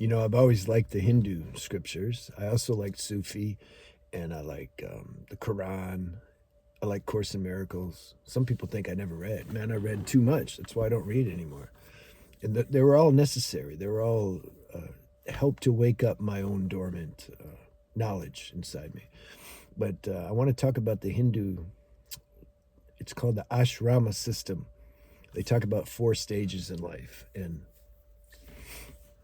I've always liked the Hindu scriptures. I also like Sufi, and I like the Quran. I like Course in Miracles. Some people think I never read. Man, I read too much. That's why I don't read anymore. And they were all necessary. They were all help to wake up my own dormant knowledge inside me. But I want to talk about the Hindu. It's called the ashrama system. They talk about 4 stages in life, and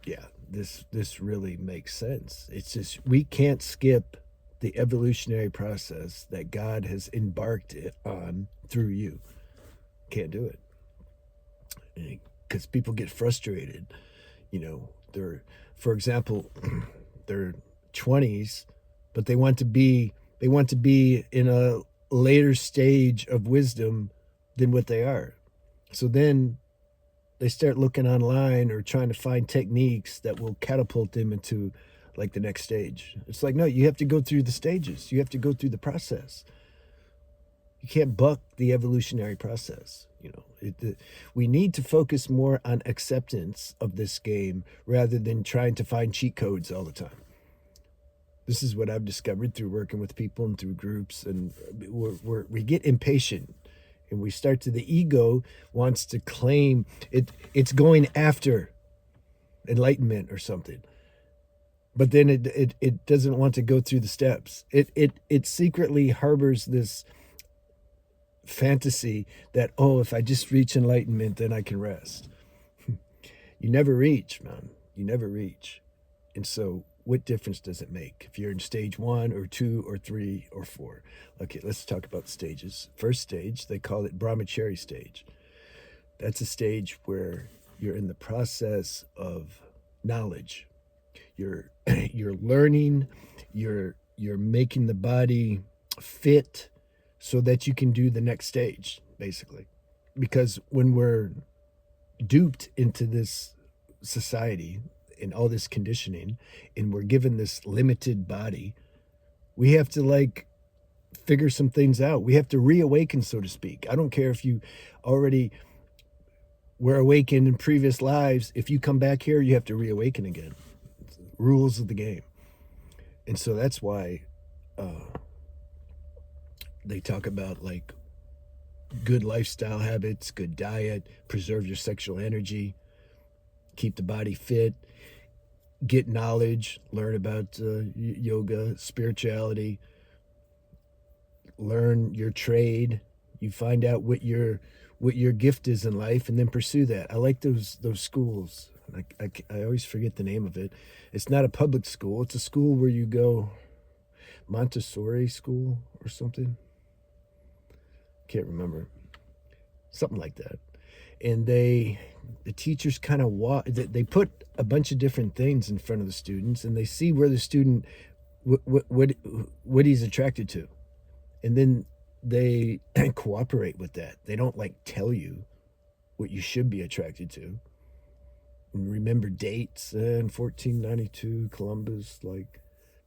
yeah, this really makes sense. It's just we can't skip the evolutionary process that God has embarked on through you. Can't do it because people get frustrated. They're, for example, they're 20s, but they want to be in a later stage of wisdom than what they are. So then they start looking online or trying to find techniques that will catapult them into like the next stage. It's like, no, you have to go through the stages. You have to go through the process. You can't buck the evolutionary process. We need to focus more on acceptance of this game rather than trying to find cheat codes all the time. This is what I've discovered through working with people and through groups, and we get impatient, and we start to the ego wants to claim it's going after enlightenment or something, but then it doesn't want to go through the steps. It secretly harbors this fantasy that, oh, if I just reach enlightenment, then I can rest. You never reach, man. You never reach. And so what difference does it make if you're in stage 1 or 2 or 3 or 4? Okay, let's talk about stages. First stage, they call it brahmachari stage. That's a stage where you're in the process of knowledge. You're you're learning, you're making the body fit so that you can do the next stage, basically. Because when we're duped into this society and all this conditioning, and we're given this limited body, we have to like figure some things out. We have to reawaken, so to speak. I don't care if you already were awakened in previous lives. If you come back here, you have to reawaken again. It's the rules of the game. And so that's why they talk about like good lifestyle habits, good diet, preserve your sexual energy, keep the body fit, get knowledge, learn about yoga, spirituality, learn your trade. You find out what your gift is in life, and then pursue that. I like those schools. I always forget the name of it. It's not a public school. It's a school where you go, Montessori school or something. Can't remember. Something like that. And the teachers kind of they put a bunch of different things in front of the students, and they see where the student what he's attracted to, and then they cooperate with that. They don't like tell you what you should be attracted to. And remember dates. In 1492 Columbus like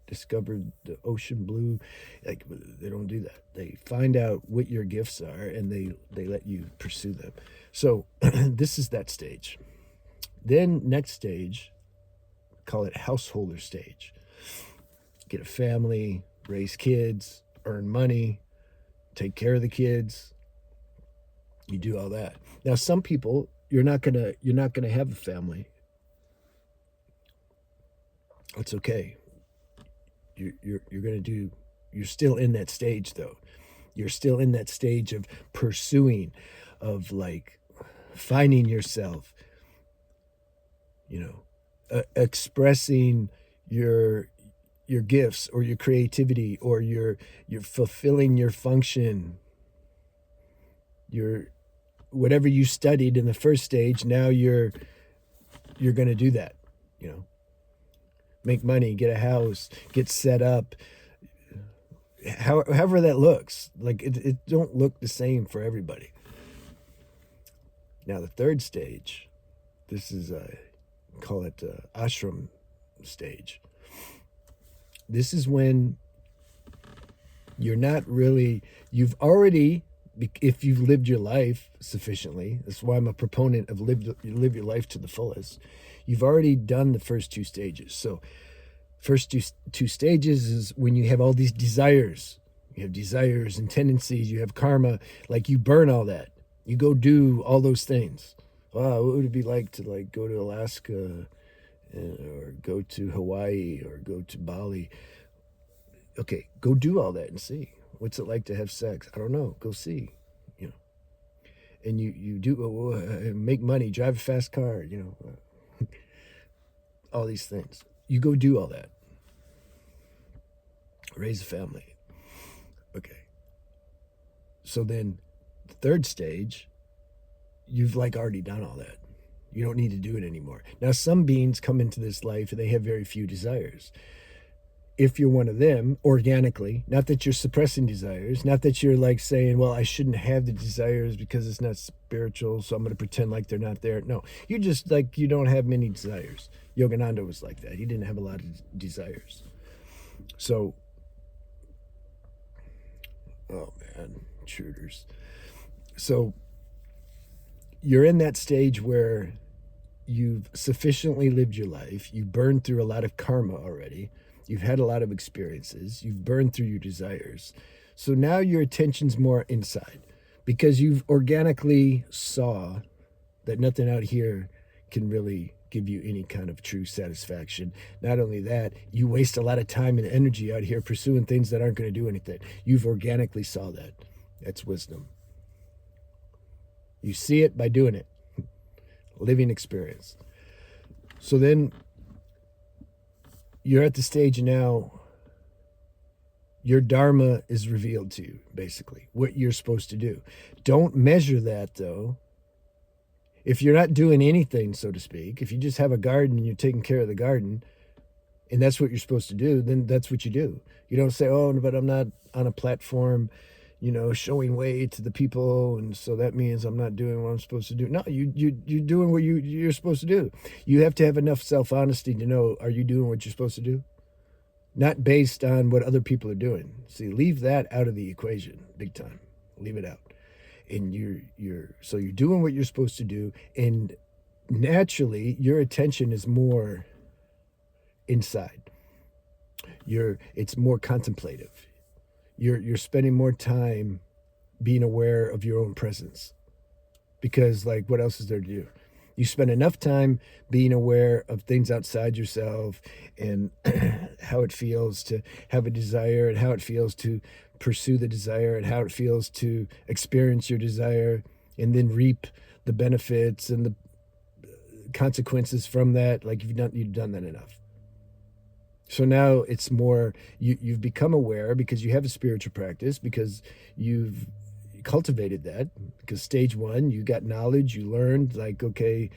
discovered the ocean blue. Like, they don't do that. They find out what your gifts are, and they let you pursue them. So this is that stage. Then next stage, call it householder stage. Get a family, raise kids, earn money, take care of the kids. You do all that. Now some people, you're not gonna have a family. It's okay. You're still in that stage though. You're still in that stage of pursuing, of like finding yourself, expressing your gifts or your creativity, or you're fulfilling your function, your whatever you studied in the first stage. Now you're going to do that, make money, get a house, get set up, however that looks. Like it don't look the same for everybody. Now the third stage, this is call it ashram stage. This is when you're not really, you've already, if you've lived your life sufficiently, that's why I'm a proponent of live your life to the fullest. You've already done the first two stages. So first two stages is when you have all these desires. You have desires and tendencies, you have karma, like you burn all that. You go do all those things. Wow, what would it be like to like go to Alaska or go to Hawaii or go to Bali? Okay, go do all that and see. What's it like to have sex? I don't know. Go see. You know, and you do make money, drive a fast car. You know, all these things. You go do all that. Raise a family. Okay. So then, the third stage, you've like already done all that. You don't need to do it anymore. Now, some beings come into this life and they have very few desires. If you're one of them, organically, not that you're suppressing desires, not that you're like saying, well, I shouldn't have the desires because it's not spiritual, so I'm going to pretend like they're not there. No, you just like, you don't have many desires. Yogananda was like that. He didn't have a lot of desires. So, oh man, intruders. So, you're in that stage where you've sufficiently lived your life, you've burned through a lot of karma already, you've had a lot of experiences, you've burned through your desires. So now your attention's more inside because you've organically saw that nothing out here can really give you any kind of true satisfaction. Not only that, you waste a lot of time and energy out here pursuing things that aren't going to do anything. You've organically saw that. That's wisdom. You see it by doing it. Living experience. So then you're at the stage now, your dharma is revealed to you, basically, what you're supposed to do. Don't measure that, though. If you're not doing anything, so to speak, if you just have a garden and you're taking care of the garden, and that's what you're supposed to do, then that's what you do. You don't say, oh, but I'm not on a platform, you know, showing way to the people, and so that means I'm not doing what I'm supposed to do. No, you're doing what you're supposed to do. You have to have enough self-honesty to know, are you doing what you're supposed to do? Not based on what other people are doing. See, leave that out of the equation, big time. Leave it out. And you're doing what you're supposed to do, and naturally your attention is more inside. It's more contemplative. You're spending more time being aware of your own presence, because like, what else is there to do? You spend enough time being aware of things outside yourself and how it feels to have a desire and how it feels to pursue the desire and how it feels to experience your desire and then reap the benefits and the consequences from that. Like, you've done that enough. So now it's more, you've become aware because you have a spiritual practice, because you've cultivated that, because stage one, you got knowledge, you learned like, okay,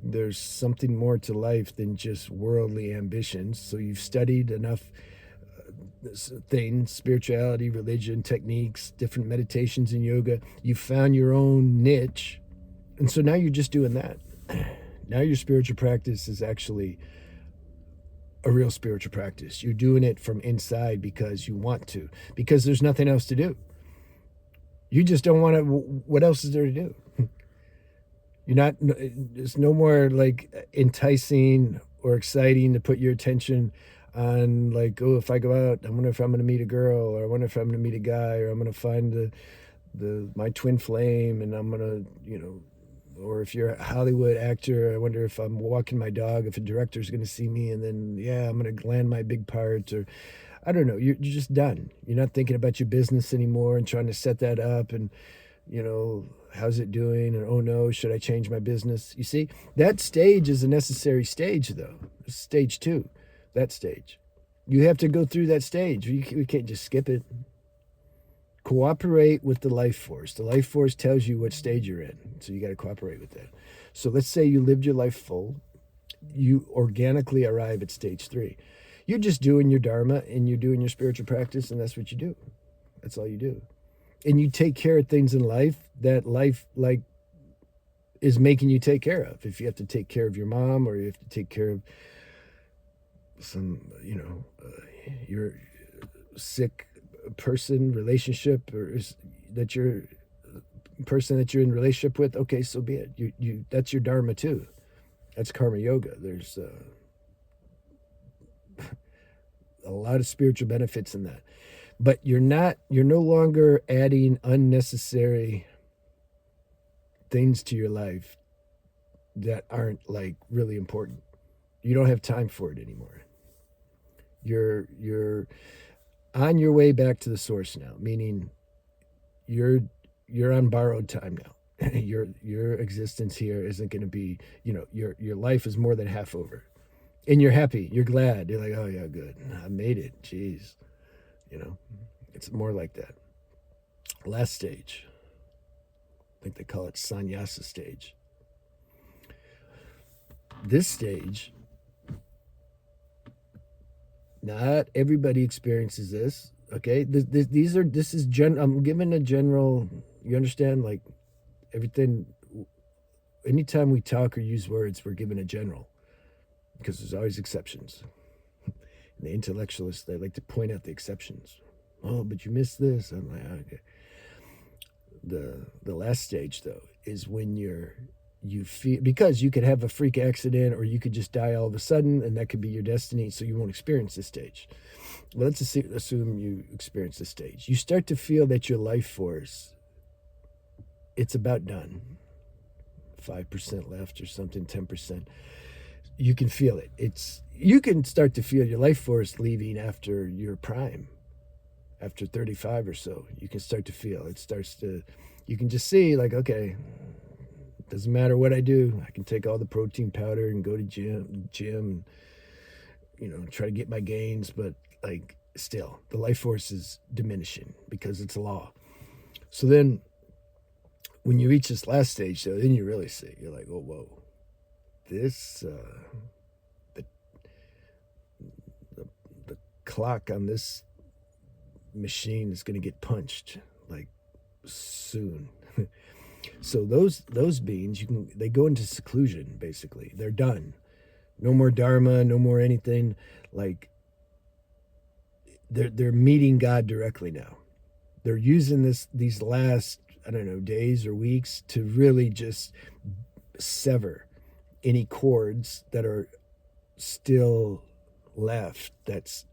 there's something more to life than just worldly ambitions. So you've studied enough things, spirituality, religion, techniques, different meditations and yoga. You found your own niche. And so now you're just doing that. Now your spiritual practice is actually a real spiritual practice. You're doing it from inside because you want to, because there's nothing else to do. You just don't want to. What else is there to do? You're not, it's no more like enticing or exciting to put your attention on like, oh, if I go out, I wonder if I'm going to meet a girl, or I wonder if I'm going to meet a guy, or I'm going to find my twin flame, and I'm going to, you know, or if you're a Hollywood actor, I wonder if I'm walking my dog, if a director's going to see me, and then, yeah, I'm going to land my big part, or I don't know. You're just done. You're not thinking about your business anymore and trying to set that up and, you know, how's it doing? And, oh no, should I change my business? You see, that stage is a necessary stage, though. Stage two, that stage. You have to go through that stage. We can't just skip it. Cooperate with the life force. The life force tells you what stage you're in. So you got to cooperate with that. So let's say you lived your life full. You organically arrive at stage three. You're just doing your dharma and you're doing your spiritual practice, and that's what you do. That's all you do. And you take care of things in life that life like is making you take care of. If you have to take care of your mom, or you have to take care of some, you know, your sick person relationship, or that you're person that you're in relationship with, okay, so be it. You that's your dharma too. That's karma yoga. There's a lot of spiritual benefits in that. But you're no longer adding unnecessary things to your life that aren't like really important. You don't have time for it anymore. You're on your way back to the source now, meaning you're you're on borrowed time now. Your existence here isn't going to be, your life is more than half over. And you're happy, you're glad. You're like, "Oh yeah, good. I made it." Jeez. You know. It's more like that. Last stage. I think they call it sannyasa stage. This stage, not everybody experiences this. Okay, this is I'm giving a general. You understand, like everything. Anytime we talk or use words, we're given a general, because there's always exceptions. And the intellectualists, they like to point out the exceptions. Oh, but you missed this. I'm like, okay. The last stage though is when you feel, because you could have a freak accident or you could just die all of a sudden, and that could be your destiny, so you won't experience this stage. Well, let's assume you experience this stage. You start to feel that your life force, it's about done. 5% left or something, 10%. You can feel it. You can start to feel your life force leaving after your prime. After 35 or so, you can start to feel it. You can just see, like, okay, doesn't matter what I do. I can take all the protein powder and go to gym, try to get my gains, but like still, the life force is diminishing because it's a law. So then, when you reach this last stage, though, then you really see. You're like, oh, whoa, this the clock on this machine is going to get punched like soon. So those beings, they go into seclusion. Basically, they're done. No more dharma, no more anything. Like they're meeting God directly now. They're using these last, I don't know, days or weeks to really just sever any cords that are still left that's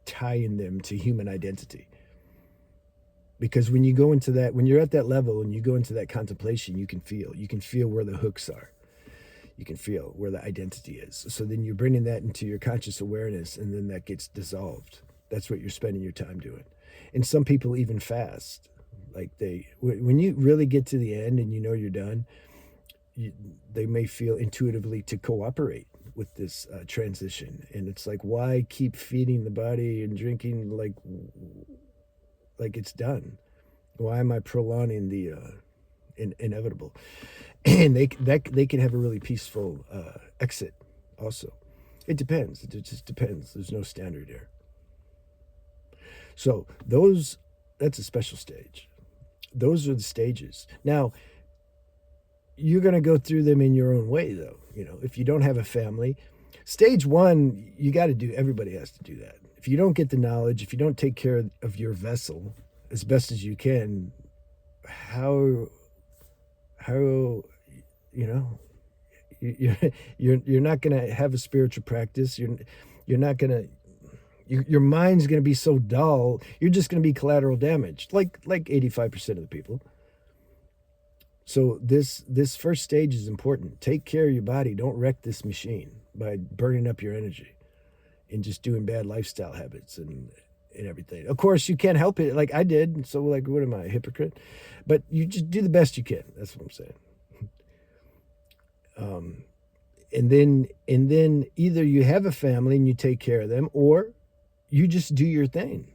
tying them to human identity. Because when you're at that level and you go into that contemplation, you can feel where the hooks are. You can feel where the identity is. So then you're bringing that into your conscious awareness, and then that gets dissolved. That's what you're spending your time doing. And some people even fast. Like when you really get to the end and you're done, they may feel intuitively to cooperate with this transition. And it's like, why keep feeding the body and drinking like it's done? Why am I prolonging the inevitable? And they can have a really peaceful exit also. It depends. It just depends. There's no standard here. So that's a special stage. Those are the stages. Now, you're going to go through them in your own way, though. If you don't have a family, stage one, everybody has to do that. If you don't get the knowledge, if you don't take care of your vessel as best as you can, how you're not going to have a spiritual practice. You're not going to. Your mind's going to be so dull. You're just going to be collateral damage, like 85% of the people. So this first stage is important. Take care of your body. Don't wreck this machine by burning up your energy and just doing bad lifestyle habits and everything. Of course, you can't help it, like I did. So, like, what am I, a hypocrite? But you just do the best you can. That's what I'm saying. And then either you have a family and you take care of them, or you just do your thing.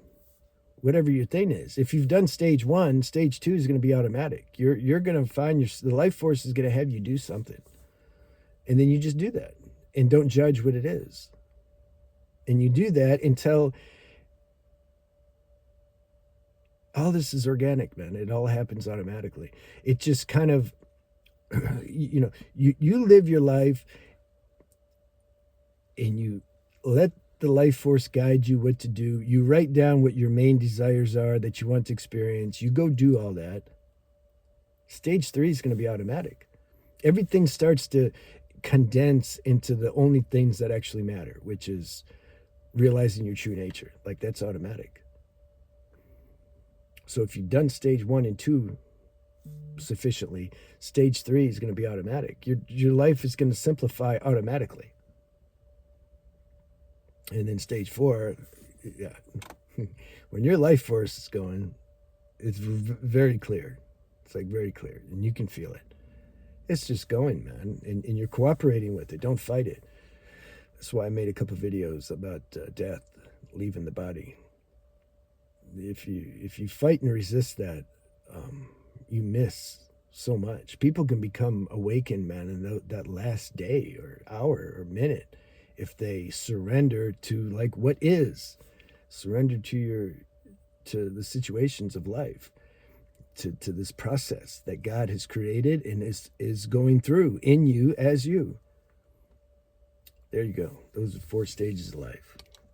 Whatever your thing is. If you've done stage one, stage two is going to be automatic. You're going to find the life force is going to have you do something. And then you just do that and don't judge what it is. And you do that until all this is organic, man. It all happens automatically. It just kind of, you live your life and you let the life force guide you what to do. You write down what your main desires are that you want to experience. You go do all that. Stage three is going to be automatic. Everything starts to condense into the only things that actually matter, which is realizing your true nature. Like that's automatic. So if you've done stage 1 and 2 sufficiently, stage 3 is going to be automatic. Your life is going to simplify automatically. And then stage 4, yeah, when your life force is going, it's very clear. It's like very clear, and you can feel it. It's just going, man, and you're cooperating with it. Don't fight it. That's why I made a couple videos about death, leaving the body. If you fight and resist that, you miss so much. People can become awakened, man, in that last day or hour or minute if they surrender to like what is, surrender to the situations of life, to this process that God has created and is going through in you as you. There you go. Those are 4 stages of life.